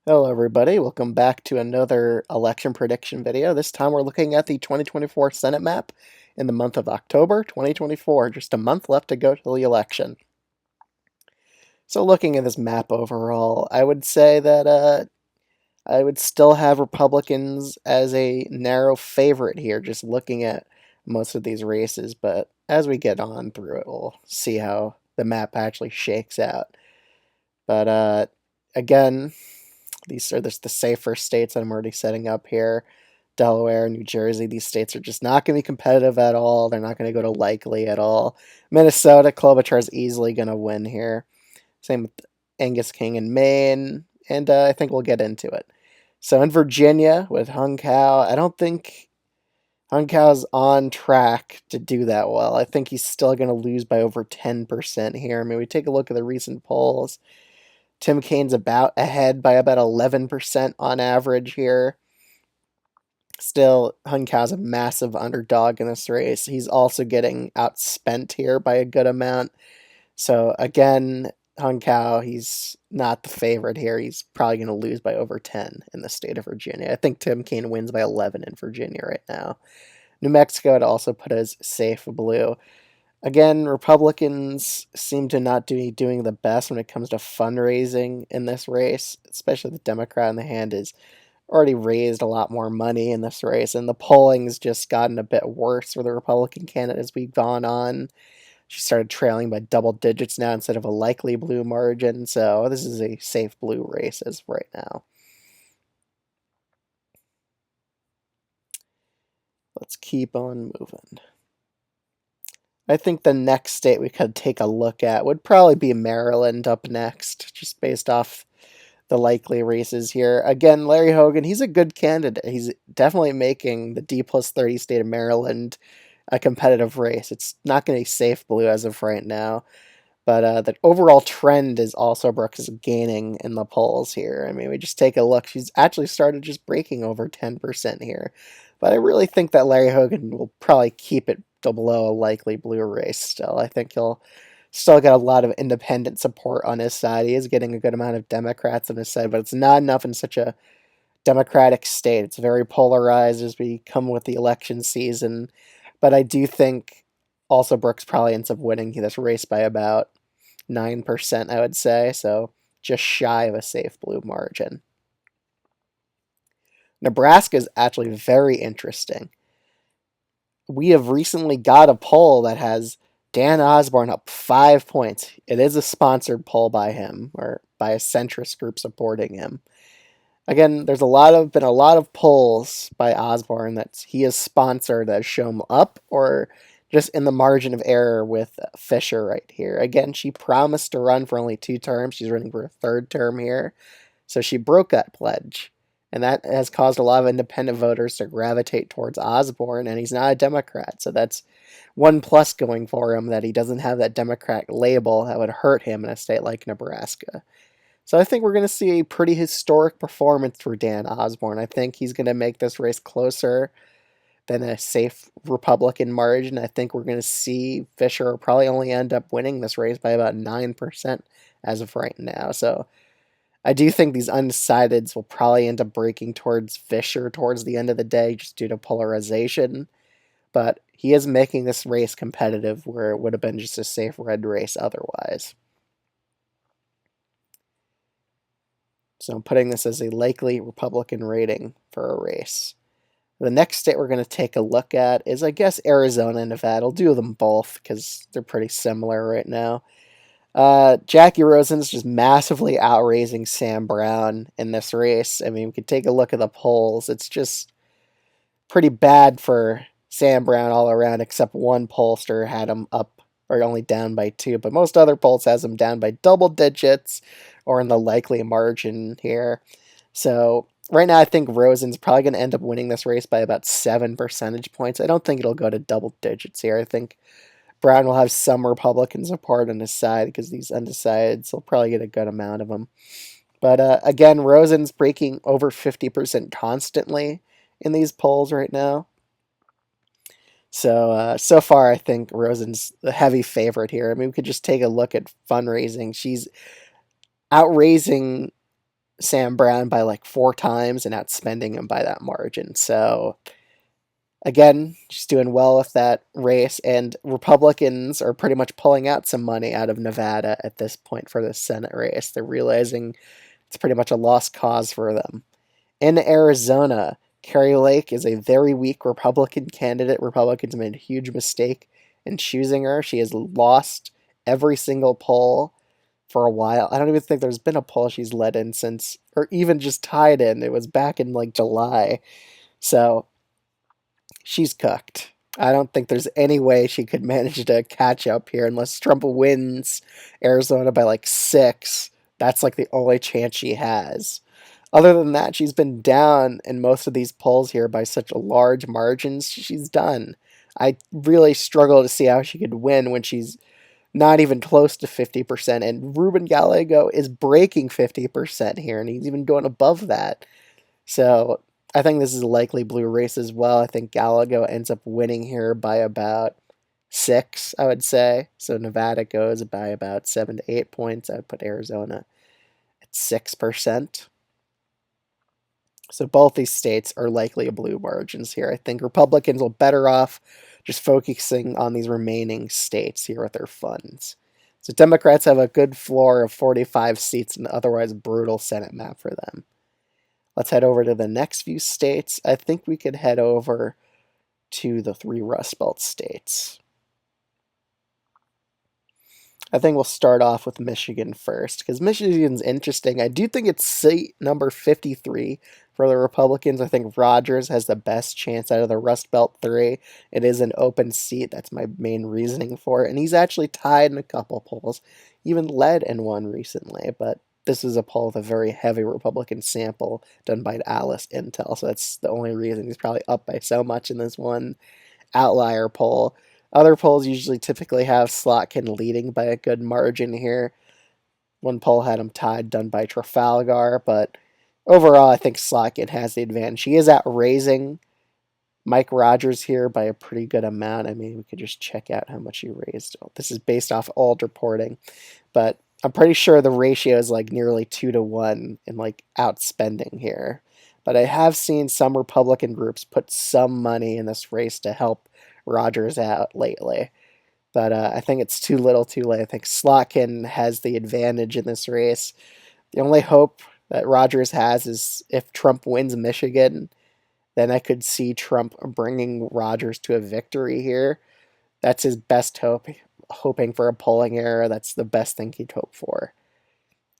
Hello everybody, welcome back to another election prediction video. This time we're looking at the 2024 Senate map in the month of October 2024, just a month left to go to the election. So looking at this map overall, I would say that I would still have Republicans as a narrow favorite here, just looking at most of these races, but as we get on through it, we'll see how the map actually shakes out. But again, these are just the safer states that I'm already setting up here. Delaware, New Jersey, these states are just not going to be competitive at all. They're not going to go to likely at all. Minnesota, Klobuchar is easily going to win here. Same with Angus King in Maine, and I think we'll get into it. So in Virginia with Hung Kao, I don't think Hung Kao's on track to do that well. I think he's still going to lose by over 10% here. I mean, we take a look at the recent polls. Tim Kaine's about ahead by about 11% on average here. Still, Hung Kao's a massive underdog in this race. He's also getting outspent here by a good amount. So again, Hung Kao, he's not the favorite here. He's probably going to lose by over 10 in the state of Virginia. I think Tim Kaine wins by 11 in Virginia right now. New Mexico, I'd also put as safe blue. Again, Republicans seem to not be doing the best when it comes to fundraising in this race, especially the Democrat in the hand has already raised a lot more money in this race, and the polling's just gotten a bit worse for the Republican candidate as we've gone on. She started trailing by double digits now instead of a likely blue margin, so this is a safe blue race as of right now. Let's keep on moving. I think the next state we could take a look at would probably be Maryland up next, just based off the likely races here. Again, Larry Hogan, he's a good candidate. He's definitely making the D+30 state of Maryland a competitive race. It's not going to be safe blue as of right now, but the overall trend is also Brooks is gaining in the polls here. I mean, we just take a look. She's actually started just breaking over 10% here. But I really think that Larry Hogan will probably keep it below a likely blue race still. I think he'll still get a lot of independent support on his side. He is getting a good amount of Democrats on his side, but it's not enough in such a Democratic state. It's very polarized as we come with the election season. But I do think also Brooks probably ends up winning this race by about 9%, I would say. So just shy of a safe blue margin. Nebraska is actually very interesting. We have recently got a poll that has Dan Osborne up 5 points. It is a sponsored poll by him or by a centrist group supporting him. Again, there's been a lot of polls by Osborne that he has sponsored that show him up or just in the margin of error with Fisher right here. Again, she promised to run for only 2 terms. She's running for a 3rd term here. So she broke that pledge. And that has caused a lot of independent voters to gravitate towards Osborne, and he's not a Democrat. So that's one plus going for him, that he doesn't have that Democrat label that would hurt him in a state like Nebraska. So I think we're going to see a pretty historic performance for Dan Osborne. I think he's going to make this race closer than a safe Republican margin. I think we're going to see Fisher probably only end up winning this race by about 9% as of right now. So I do think these undecideds will probably end up breaking towards Fisher towards the end of the day just due to polarization. But he is making this race competitive where it would have been just a safe red race otherwise. So I'm putting this as a likely Republican rating for a race. The next state we're going to take a look at is, I guess, Arizona and Nevada. I'll do them both because they're pretty similar right now. Jackie Rosen's just massively outraising Sam Brown in this race. I mean, we could take a look at the polls. It's just pretty bad for Sam Brown all around, except one pollster had him up or only down by 2, but most other polls has him down by double digits or in the likely margin here. So right now I think Rosen's probably going to end up winning this race by about 7 percentage points. I don't think it'll go to double digits here. I think Brown will have some Republican support on his side because these undecideds will probably get a good amount of them. But again, Rosen's breaking over 50% constantly in these polls right now. So far, I think Rosen's the heavy favorite here. I mean, we could just take a look at fundraising. She's outraising Sam Brown by like 4 times and outspending him by that margin. So again, she's doing well with that race, and Republicans are pretty much pulling out some money out of Nevada at this point for this Senate race. They're realizing it's pretty much a lost cause for them. In Arizona, Kari Lake is a very weak Republican candidate. Republicans made a huge mistake in choosing her. She has lost every single poll for a while. I don't even think there's been a poll she's led in since, or even just tied in. It was back in like July. So she's cooked. I don't think there's any way she could manage to catch up here unless Trump wins Arizona by like 6. That's like the only chance she has. Other than that, she's been down in most of these polls here by such large margins. She's done. I really struggle to see how she could win when she's not even close to 50%. And Ruben Gallego is breaking 50% here, and he's even going above that. So I think this is a likely blue race as well. I think Gallego ends up winning here by about 6, I would say. So Nevada goes by about 7 to 8 points. I would put Arizona at 6%. So both these states are likely blue margins here. I think Republicans will better off just focusing on these remaining states here with their funds. So Democrats have a good floor of 45 seats in an otherwise brutal Senate map for them. Let's head over to the next few states. I think we could head over to the 3 Rust Belt states. I think we'll start off with Michigan first, because Michigan's interesting. I do think it's seat number 53 for the Republicans. I think Rogers has the best chance out of the Rust Belt 3. It is an open seat. That's my main reasoning for it. And he's actually tied in a couple polls, even led in one recently. But this is a poll with a very heavy Republican sample done by Alice Intel. So that's the only reason he's probably up by so much in this one outlier poll. Other polls usually typically have Slotkin leading by a good margin here. One poll had him tied, done by Trafalgar, but overall, I think Slotkin has the advantage. He is outraising Mike Rogers here by a pretty good amount. I mean, we could just check out how much he raised. This is based off old reporting, but I'm pretty sure the ratio is like nearly 2 to 1 in like outspending here. But I have seen some Republican groups put some money in this race to help Rogers out lately. But I think it's too little too late. I think Slotkin has the advantage in this race. The only hope that Rogers has is if Trump wins Michigan, then I could see Trump bringing Rogers to a victory here. That's his best hope, hoping for a polling error. That's the best thing he'd hope for.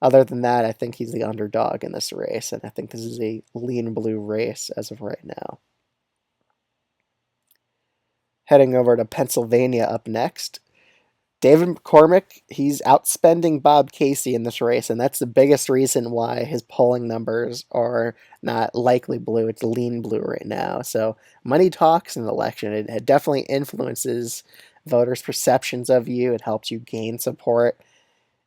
Other than that, I think he's the underdog in this race, and I think this is a lean blue race as of right now. Heading over to Pennsylvania up next. David McCormick, he's outspending Bob Casey in this race, and that's the biggest reason why his polling numbers are not likely blue. It's lean blue right now. So money talks in an election. It definitely influences voters' perceptions of you. It helps you gain support.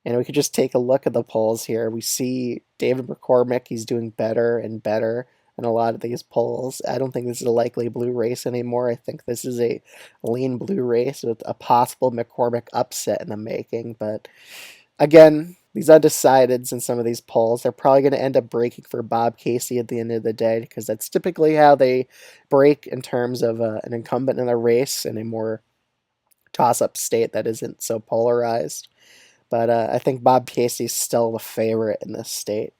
And we could just take a look at the polls here. We see David McCormick, he's doing better and better in a lot of these polls. I don't think this is a likely blue race anymore. I think this is a lean blue race with a possible McCormick upset in the making. But again, these undecideds in some of these polls, they're probably going to end up breaking for Bob Casey at the end of the day, because that's typically how they break in terms of an incumbent in a race in a more toss-up state that isn't so polarized. But I think Bob Casey's still the favorite in this state.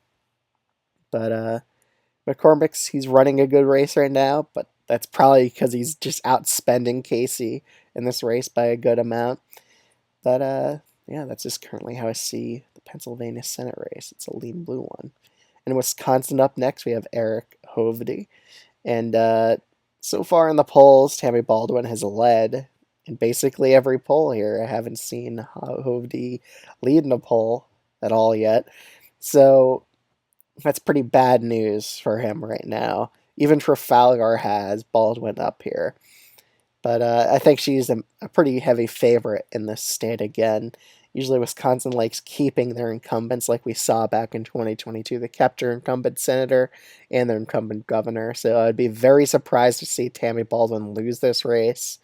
But he's running a good race right now, but that's probably because he's just outspending Casey in this race by a good amount. But yeah, that's just currently how I see the Pennsylvania Senate race. It's a lean blue one. In Wisconsin up next, we have Eric Hovde. And so far in the polls, Tammy Baldwin has led in basically every poll here. I haven't seen Hovde lead in a poll at all yet. So that's pretty bad news for him right now. Even Trafalgar has Baldwin up here. But I think she's a pretty heavy favorite in this state again. Usually Wisconsin likes keeping their incumbents like we saw back in 2022. They kept their incumbent senator and their incumbent governor. So I'd be very surprised to see Tammy Baldwin lose this race.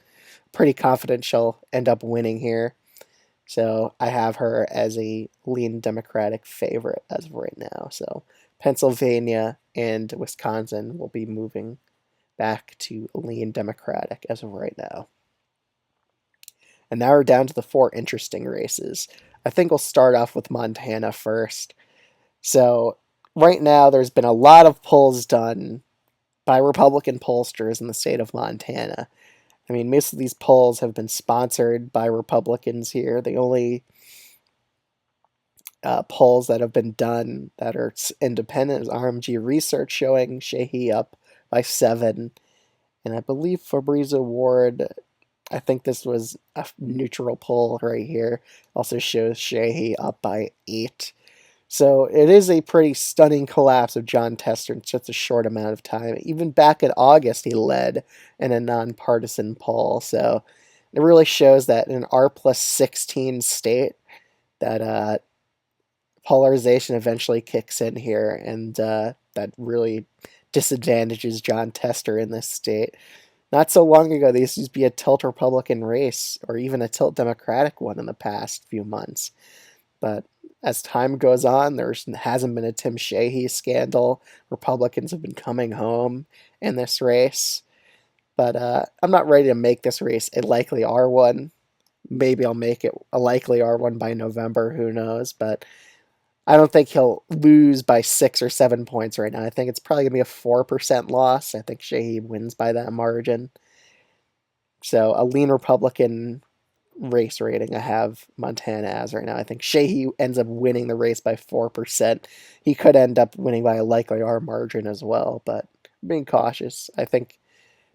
Pretty confident she'll end up winning here. So I have her as a lean Democratic favorite as of right now. So Pennsylvania and Wisconsin will be moving back to lean Democratic as of right now. And now we're down to the four interesting races. I think we'll start off with Montana first. So, right now, there's been a lot of polls done by Republican pollsters in the state of Montana. I mean, most of these polls have been sponsored by Republicans here. The only polls that have been done that are independent is RMG Research showing Sheehy up by 7. And I believe Fabrizio Ward, I think this was a neutral poll right here, also shows Sheehy up by 8. So it is a pretty stunning collapse of Jon Tester in such a short amount of time. Even back in August, he led in a nonpartisan poll. So it really shows that in an R+16 state, that polarization eventually kicks in here, and that really disadvantages Jon Tester in this state. Not so long ago, these used to be a tilt Republican race, or even a tilt Democratic one in the past few months. But as time goes on, there hasn't been a Tim Sheehy scandal. Republicans have been coming home in this race. But I'm not ready to make this race a likely R1. Maybe I'll make it a likely R1 by November, who knows. But I don't think he'll lose by 6 or 7 points right now. I think it's probably going to be a 4% loss. I think Sheehy wins by that margin. So a lean Republican race rating I have Montana as right now. I think Sheehy ends up winning the race by 4%. He could end up winning by a likely R margin as well, but I'm being cautious. I think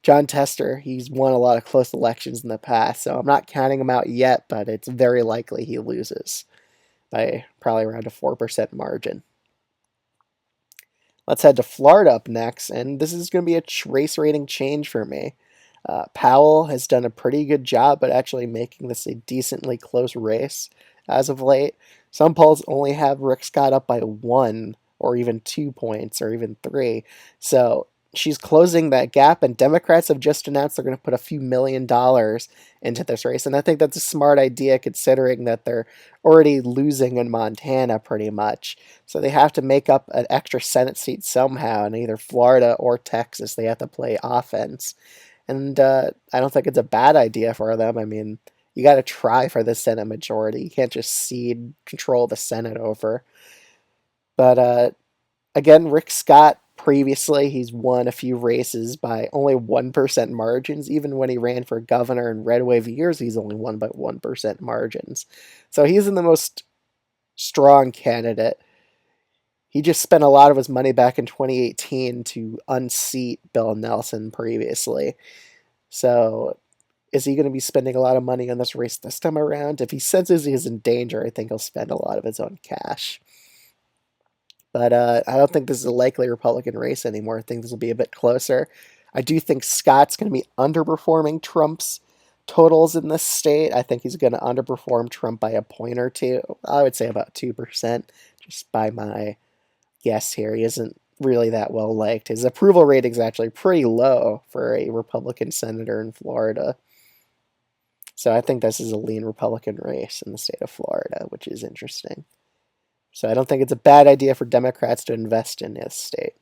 Jon Tester, he's won a lot of close elections in the past, so I'm not counting him out yet, but it's very likely he loses by probably around a 4% margin. Let's head to Florida up next, and this is going to be a race rating change for me. Powell has done a pretty good job at actually making this a decently close race as of late. Some polls only have Rick Scott up by 1 or even 2 points or even 3. So she's closing that gap, and Democrats have just announced they're going to put a few $1 million into this race. And I think that's a smart idea considering that they're already losing in Montana pretty much. So they have to make up an extra Senate seat somehow in either Florida or Texas. They have to play offense. And I don't think it's a bad idea for them. I mean, you got to try for the Senate majority. You can't just cede control of the Senate over. But again, Rick Scott, previously, he's won a few races by only 1% margins. Even when he ran for governor in red wave years, he's only won by 1% margins. So he's in the most strong candidate. He just spent a lot of his money back in 2018 to unseat Bill Nelson previously. So is he going to be spending a lot of money on this race this time around? If he senses he's in danger, I think he'll spend a lot of his own cash. But I don't think this is a likely Republican race anymore. I think this will be a bit closer. I do think Scott's going to be underperforming Trump's totals in this state. I think he's going to underperform Trump by a point or two. I would say about 2%, just by my guess here. He isn't really that well liked. His approval rating is actually pretty low for a Republican senator in Florida. So I think this is a lean Republican race in the state of Florida, which is interesting. So I don't think it's a bad idea for Democrats to invest in this state.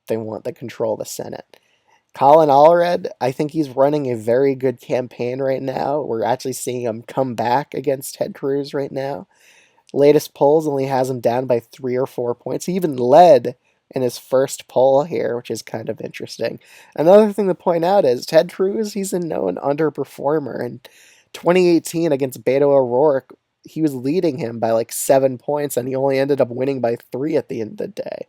They want to control the Senate. Colin Allred, I think he's running a very good campaign right now. We're actually seeing him come back against Ted Cruz right now. Latest polls only has him down by 3 or 4 points. He even led in his first poll here, which is kind of interesting. Another thing to point out is Ted Cruz, he's a known underperformer. In 2018 against Beto O'Rourke, he was leading him by like 7 points, and he only ended up winning by 3 at the end of the day.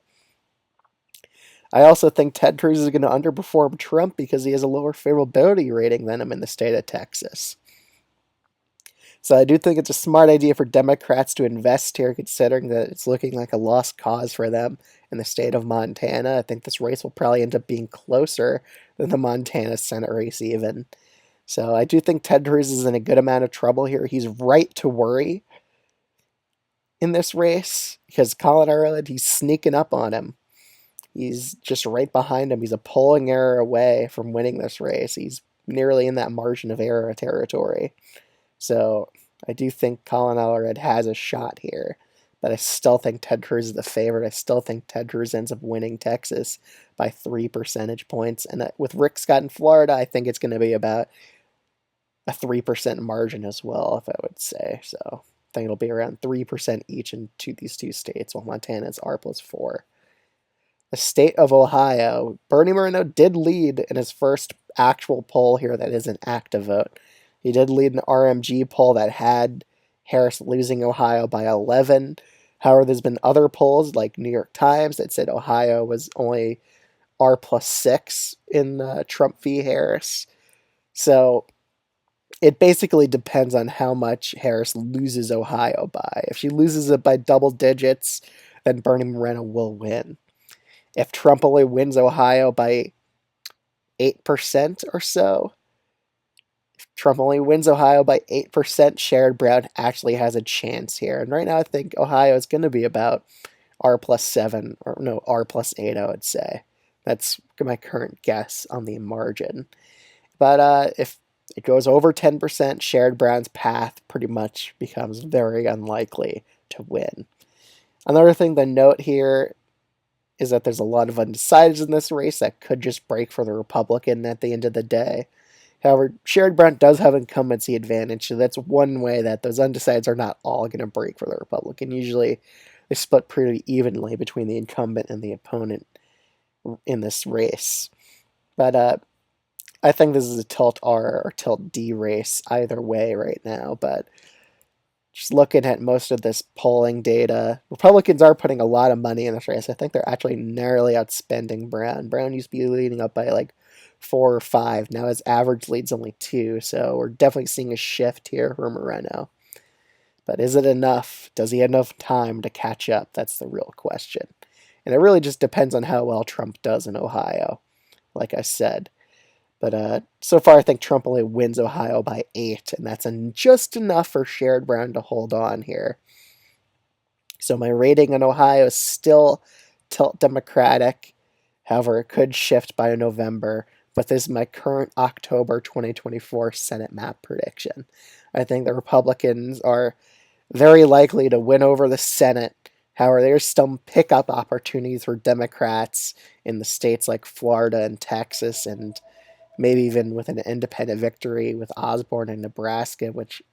I also think Ted Cruz is going to underperform Trump because he has a lower favorability rating than him in the state of Texas. So I do think it's a smart idea for Democrats to invest here, considering that it's looking like a lost cause for them in the state of Montana. I think this race will probably end up being closer than the Montana Senate race even. So I do think Ted Cruz is in a good amount of trouble here. He's right to worry in this race because Colin Ireland, he's sneaking up on him. He's just right behind him. He's a polling error away from winning this race. He's nearly in that margin of error territory. So I do think Colin Allred has a shot here. but I still think Ted Cruz is the favorite. I still think Ted Cruz ends up winning Texas by 3 percentage points. And with Rick Scott in Florida, I think it's going to be about a 3% margin as well, if I would say. So I think it'll be around 3% each in these two states, while Montana's R+4. The state of Ohio, Bernie Moreno did lead in his first actual poll here that is an active vote. He did lead an RMG poll that had Harris losing Ohio by 11. However, there's been other polls like New York Times that said Ohio was only R+6 in Trump v. Harris. So it basically depends on how much Harris loses Ohio by. If she loses it by double digits, then Bernie Moreno will win. If Trump only wins Ohio by 8% or so, if Trump only wins Ohio by 8%, Sherrod Brown actually has a chance here. And right now I think Ohio is going to be about R+7, or no, R+8, I would say. That's my current guess on the margin. But if it goes over 10%, Sherrod Brown's path pretty much becomes very unlikely to win. Another thing to note here is that there's a lot of undecideds in this race that could just break for the Republican at the end of the day. However, Sherrod Brown does have incumbency advantage, so that's one way that those undecideds are not all going to break for the Republican. Usually, they split pretty evenly between the incumbent and the opponent in this race. But I think this is a tilt R or tilt D race either way right now, but just looking at most of this polling data, Republicans are putting a lot of money in this race. I think they're actually narrowly outspending Brown. Brown used to be leading up by like 4 or 5. Now his average lead's only 2, so we're definitely seeing a shift here for Moreno. But is it enough? Does he have enough time to catch up? That's the real question. And it really just depends on how well Trump does in Ohio, like I said. But so far, I think Trump only wins Ohio by 8, and that's just enough for Sherrod Brown to hold on here. So my rating on Ohio is still tilt Democratic. However, it could shift by November, but this is my current October 2024 Senate map prediction. I think the Republicans are very likely to win over the Senate. However, there's some pickup opportunities for Democrats in the states like Florida and Texas, and maybe even with an independent victory with Osborne in Nebraska, which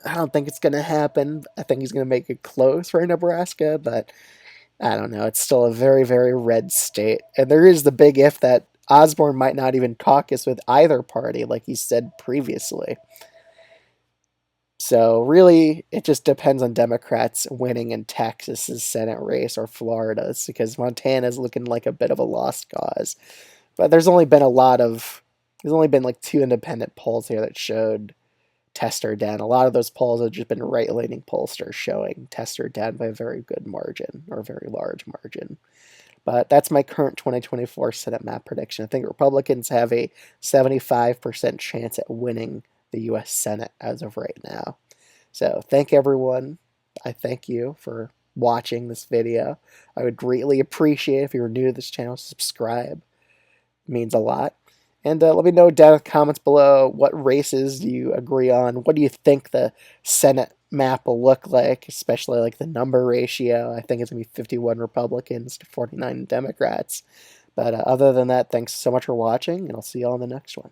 I don't think it's going to happen. I think he's going to make it close for Nebraska, but I don't know. It's still a very, very red state. And there is the big if that Osborne might not even caucus with either party, like he said previously. So really, it just depends on Democrats winning in Texas's Senate race or Florida's, because Montana's looking like a bit of a lost cause. But there's only been like 2 independent polls here that showed Tester down. A lot of those polls have just been right-leaning pollsters showing Tester down by a very good margin, or a very large margin. But that's my current 2024 Senate map prediction. I think Republicans have a 75% chance at winning the U.S. Senate as of right now. So thank everyone. I thank you for watching this video. I would greatly appreciate if you're new to this channel, subscribe. It means a lot. And let me know down in the comments below, what races do you agree on? What do you think the Senate map will look like, especially like the number ratio? I think it's going to be 51 Republicans to 49 Democrats. But other than that, thanks so much for watching, and I'll see you all in the next one.